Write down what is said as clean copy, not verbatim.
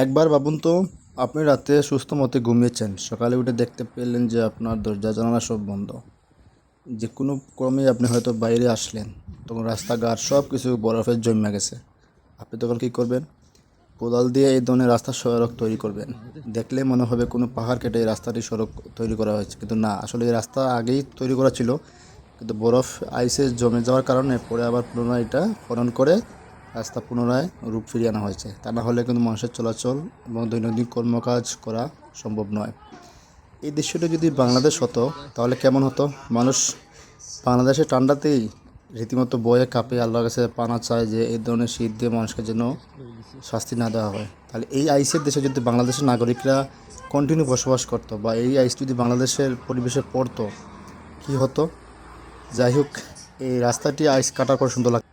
একবার ভাবুন তো, আপনি রাতে সুস্থ মতে ঘুমিয়েছেন, সকালে উঠে দেখতে পেলেন যে আপনার দরজা জানালা সব বন্ধ। যে কোনো ক্রমে আপনি হয়তো বাইরে আসলেন, তখন রাস্তাঘাট সব কিছু বরফে জমে গেছে। আপনি তখন কী করবেন? কোদাল দিয়ে এই ধরনের রাস্তার সড়ক তৈরি করবেন। দেখলে মনে হবে কোনো পাহাড় কেটে এই রাস্তাটি সড়ক তৈরি করা হয়েছে, কিন্তু না, আসলে এই রাস্তা আগেই তৈরি করা ছিল, কিন্তু বরফ আইসে জমে যাওয়ার কারণে পরে আবার পুনরায় এটা খনন করে রাস্তা পুনরায় রূপ ফিরিয়ে আনা হয়েছে। তা না হলে কিন্তু মানুষের চলাচল এবং দৈনন্দিন কর্মকাজ করা সম্ভব নয়। এই দৃশ্যটি যদি বাংলাদেশ হতো তাহলে কেমন হতো? মানুষ বাংলাদেশের ঠান্ডাতেই রীতিমতো বয়ে কাঁপে আল্লাহর কাছে পানা চায় যে এই ধরনের শীত দিয়ে মানুষকে যেন শাস্তি না দেওয়া হয়। তাহলে এই আইসের দেশে যদি বাংলাদেশের নাগরিকরা কন্টিনিউ বসবাস করতো, বা এই আইস যদি বাংলাদেশের পরিবেশে পড়তো, কী হতো? যাই হোক, এই রাস্তাটি আইস কাটার পর সুন্দর লাগতো।